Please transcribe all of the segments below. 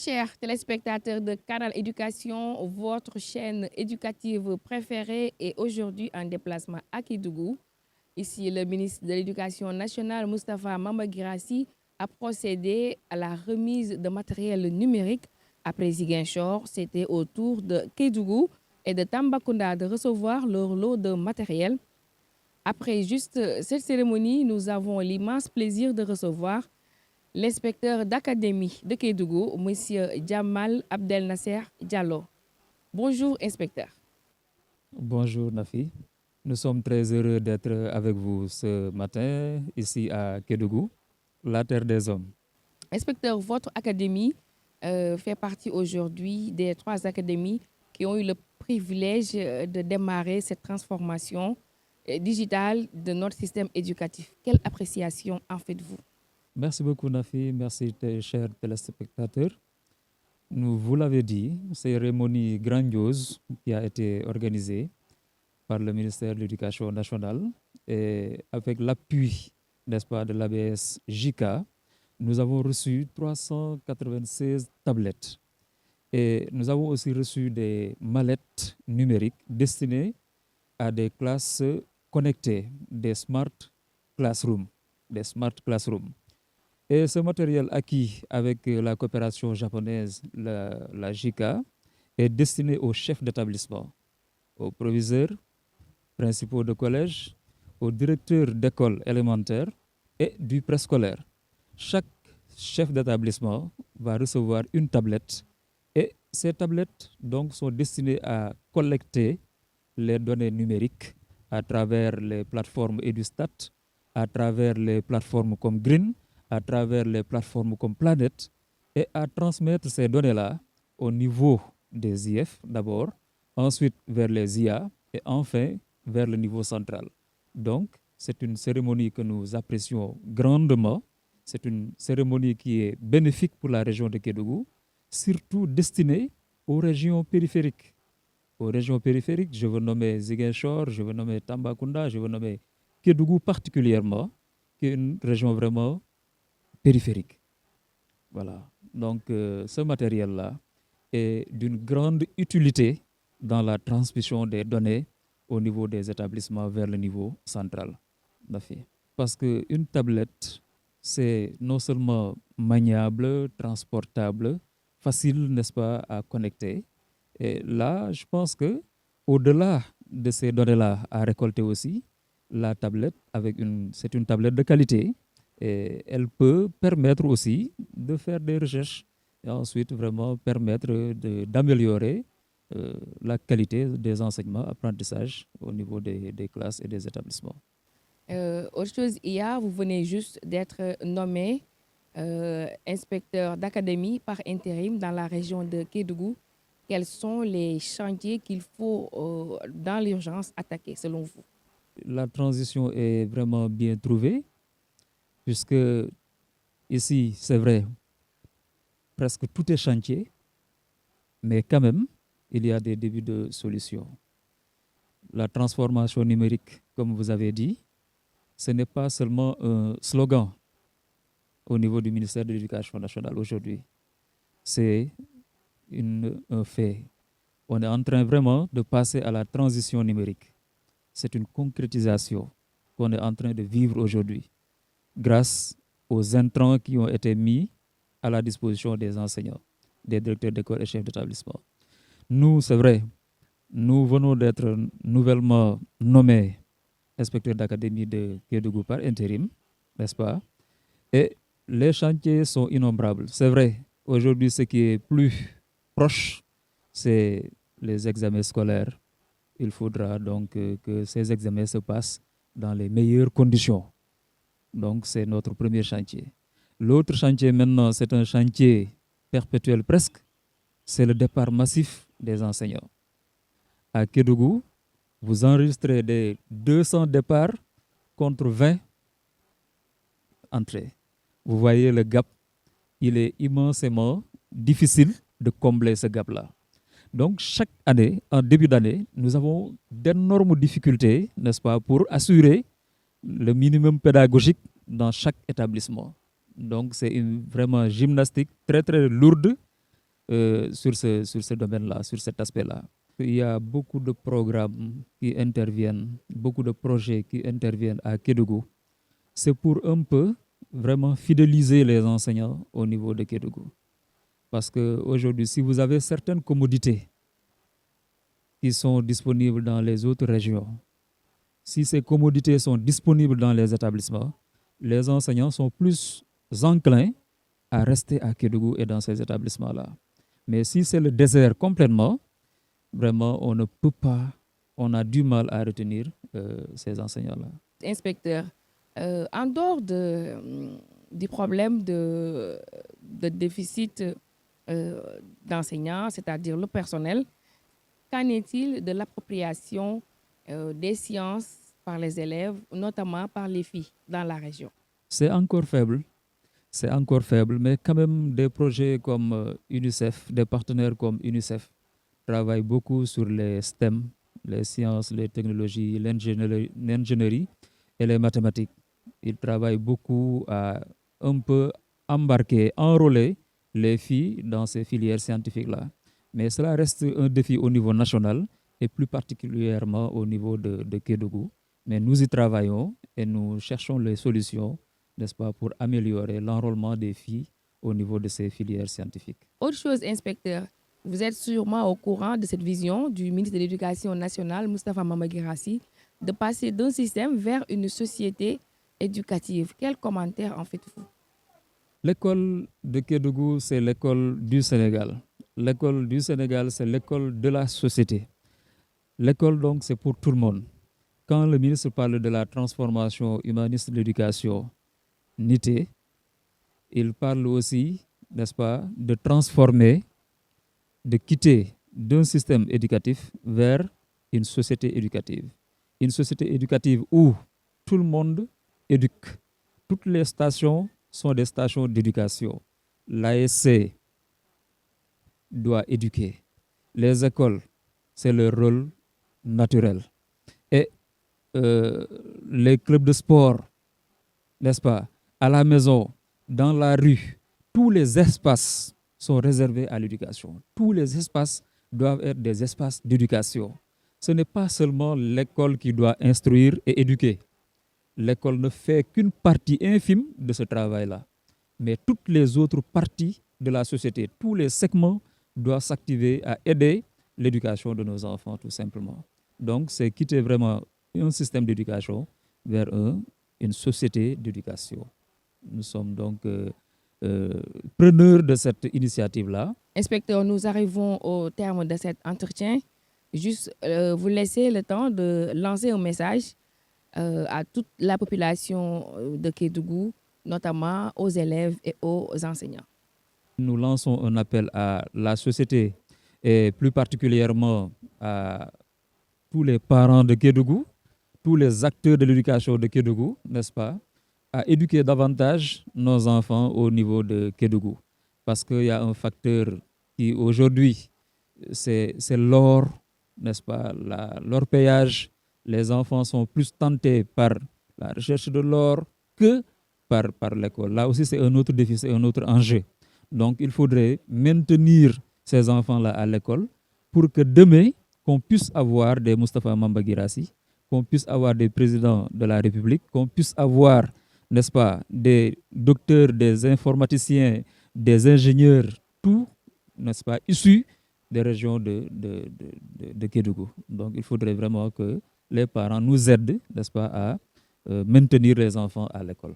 chers téléspectateurs de Canal Éducation, votre chaîne éducative préférée est aujourd'hui en déplacement à Kédougou. Ici, le ministre de l'Éducation nationale, Moustapha Mamba Guirassy, a procédé à la remise de matériel numérique. Après Ziguinchor, c'était au tour de Kédougou et de Tambacounda de recevoir leur lot de matériel. Après juste cette cérémonie, nous avons l'immense plaisir de recevoir l'inspecteur d'académie de Kédougou, M. Jamal Abdel Nasser Diallo. Bonjour, inspecteur. Bonjour Nafi, nous sommes très heureux d'être avec vous ce matin ici à Kédougou, la terre des hommes. Inspecteur, votre académie fait partie aujourd'hui des 3 académies qui ont eu le privilège de démarrer cette transformation digitale de notre système éducatif. Quelle appréciation en faites-vous? Merci beaucoup Nafi, merci chers téléspectateurs. Vous l'avez dit, cérémonie grandiose qui a été organisée par le ministère de l'Éducation nationale et avec l'appui, n'est-ce pas, de l'ABS JICA, nous avons reçu 396 tablettes et nous avons aussi reçu des mallettes numériques destinées à des classes connectées, des smart classrooms, Et ce matériel acquis avec la coopération japonaise, la JICA, est destiné aux chefs d'établissement, aux proviseurs, principaux de collège, aux directeurs d'école élémentaire et du préscolaire. Chaque chef d'établissement va recevoir une tablette et ces tablettes donc sont destinées à collecter les données numériques à travers les plateformes EduStat, à travers les plateformes comme Green, à travers les plateformes comme Planet et à transmettre ces données-là au niveau des IF d'abord, ensuite vers les IA et enfin vers le niveau central. Donc, c'est une cérémonie que nous apprécions grandement. C'est une cérémonie qui est bénéfique pour la région de Kédougou, surtout destinée aux régions périphériques. Aux régions périphériques, je veux nommer Ziguinchor, je veux nommer Tambacounda, je veux nommer Kédougou particulièrement, qui est une région vraiment périphérique. Voilà. Donc, ce matériel-là est d'une grande utilité dans la transmission des données au niveau des établissements vers le niveau central. Parce qu'une tablette, c'est non seulement maniable, transportable, facile, n'est-ce pas, à connecter. Et là, je pense que au-delà de ces données-là à récolter aussi, la tablette, c'est une tablette de qualité et elle peut permettre aussi de faire des recherches et ensuite vraiment permettre d'améliorer la qualité des enseignements, apprentissages au niveau des classes et des établissements. Autre chose, hier, vous venez juste d'être nommé inspecteur d'académie par intérim dans la région de Kédougou. Quels sont les chantiers qu'il faut dans l'urgence attaquer selon vous? La transition est vraiment bien trouvée puisque ici, c'est vrai, presque tout est chantier, mais quand même, il y a des débuts de solutions. La transformation numérique, comme vous avez dit, ce n'est pas seulement un slogan au niveau du ministère de l'Éducation nationale aujourd'hui. C'est un fait. On est en train vraiment de passer à la transition numérique. C'est une concrétisation qu'on est en train de vivre aujourd'hui grâce aux intrants qui ont été mis à la disposition des enseignants, des directeurs d'école et chefs d'établissement. Nous, c'est vrai, nous venons d'être nouvellement nommés inspecteurs d'académie de Kédougou par intérim, n'est-ce pas? Et les chantiers sont innombrables. C'est vrai, aujourd'hui, ce qui est plus proche, c'est les examens scolaires. Il faudra donc que ces examens se passent dans les meilleures conditions. Donc, c'est notre premier chantier. L'autre chantier maintenant, c'est un chantier perpétuel presque, c'est le départ massif des enseignants. À Kédougou, vous enregistrez des 200 départs contre 20 entrées. Vous voyez le gap, il est immensément difficile de combler ce gap-là. Donc, chaque année, en début d'année, nous avons d'énormes difficultés, n'est-ce pas, pour assurer le minimum pédagogique dans chaque établissement. Donc, c'est une vraiment gymnastique très, très lourde sur ce domaine-là, sur cet aspect-là. Il y a beaucoup de programmes qui interviennent, beaucoup de projets qui interviennent à Kédougou. C'est pour un peu vraiment fidéliser les enseignants au niveau de Kédougou. Parce qu'aujourd'hui, si vous avez certaines commodités qui sont disponibles dans les autres régions, si ces commodités sont disponibles dans les établissements, les enseignants sont plus enclins à rester à Kédougou et dans ces établissements-là. Mais si c'est le désert complètement, vraiment, on ne peut pas, on a du mal à retenir ces enseignants-là. Inspecteur, en dehors du problème de déficit d'enseignants, c'est-à-dire le personnel, qu'en est-il de l'appropriation des sciences par les élèves, notamment par les filles dans la région? C'est encore faible, mais quand même des projets comme UNICEF, des partenaires comme UNICEF travaillent beaucoup sur les STEM, les sciences, les technologies, l'ingénierie et les mathématiques. Ils travaillent beaucoup à un peu embarquer, enrôler les filles dans ces filières scientifiques-là. Mais cela reste un défi au niveau national et plus particulièrement au niveau de Kédougou. Mais nous y travaillons et nous cherchons les solutions, n'est-ce pas, pour améliorer l'enrôlement des filles au niveau de ces filières scientifiques. Autre chose, inspecteur, vous êtes sûrement au courant de cette vision du ministre de l'Éducation nationale, Moustapha Mamba Guirassy, de passer d'un système vers une société éducative. Quel commentaire en faites-vous? L'école de Kédougou, c'est l'école du Sénégal. L'école du Sénégal, c'est l'école de la société. L'école, donc, c'est pour tout le monde. Quand le ministre parle de la transformation humaniste de l'éducation, NITE, il parle aussi, n'est-ce pas, de transformer, de quitter d'un système éducatif vers une société éducative. Une société éducative où tout le monde éduque. Toutes les stations sont des stations d'éducation. L'ASC doit éduquer. Les écoles, c'est leur rôle naturel. Et les clubs de sport, n'est-ce pas, à la maison, dans la rue, tous les espaces sont réservés à l'éducation. Tous les espaces doivent être des espaces d'éducation. Ce n'est pas seulement l'école qui doit instruire et éduquer. L'école ne fait qu'une partie infime de ce travail-là. Mais toutes les autres parties de la société, tous les segments doivent s'activer à aider l'éducation de nos enfants, tout simplement. Donc, c'est quitter vraiment un système d'éducation vers une société d'éducation. Nous sommes donc preneurs de cette initiative-là. Inspecteur, nous arrivons au terme de cet entretien. Juste vous laisser le temps de lancer un message à toute la population de Kédougou, notamment aux élèves et aux enseignants. Nous lançons un appel à la société et plus particulièrement à tous les parents de Kédougou, tous les acteurs de l'éducation de Kédougou, n'est-ce pas, à éduquer davantage nos enfants au niveau de Kédougou. Parce qu'il y a un facteur qui aujourd'hui, c'est l'or, n'est-ce pas, l'orpaillage. Les enfants sont plus tentés par la recherche de l'or que par l'école. Là aussi, c'est un autre défi, c'est un autre enjeu. Donc, il faudrait maintenir ces enfants-là à l'école pour que demain, qu'on puisse avoir des Moustapha Mamba Guirassy, qu'on puisse avoir des présidents de la République, qu'on puisse avoir, n'est-ce pas, des docteurs, des informaticiens, des ingénieurs, tout, n'est-ce pas, issus des régions de Kédougou. Donc, il faudrait vraiment que les parents nous aident, n'est-ce pas, à maintenir les enfants à l'école.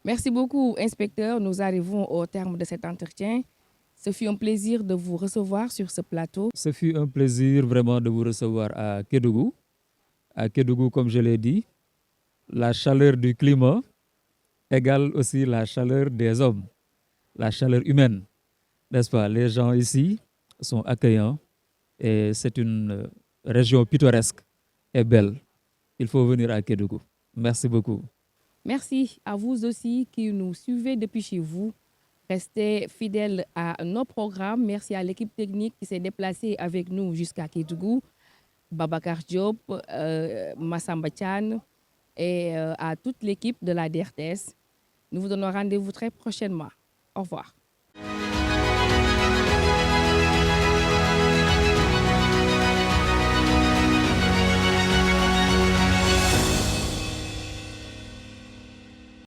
Merci beaucoup, inspecteur. Nous arrivons au terme de cet entretien. Ce fut un plaisir de vous recevoir sur ce plateau. Ce fut un plaisir vraiment de vous recevoir à Kédougou. À Kédougou, comme je l'ai dit, la chaleur du climat égale aussi la chaleur des hommes, la chaleur humaine, n'est-ce pas? Les gens ici sont accueillants et c'est une région pittoresque et belle. Il faut venir à Kédougou. Merci beaucoup. Merci à vous aussi qui nous suivez depuis chez vous. Restez fidèles à nos programmes. Merci à l'équipe technique qui s'est déplacée avec nous jusqu'à Kédougou, Babacar Diop, Massamba Chan et à toute l'équipe de la DRTS. Nous vous donnons rendez-vous très prochainement. Au revoir.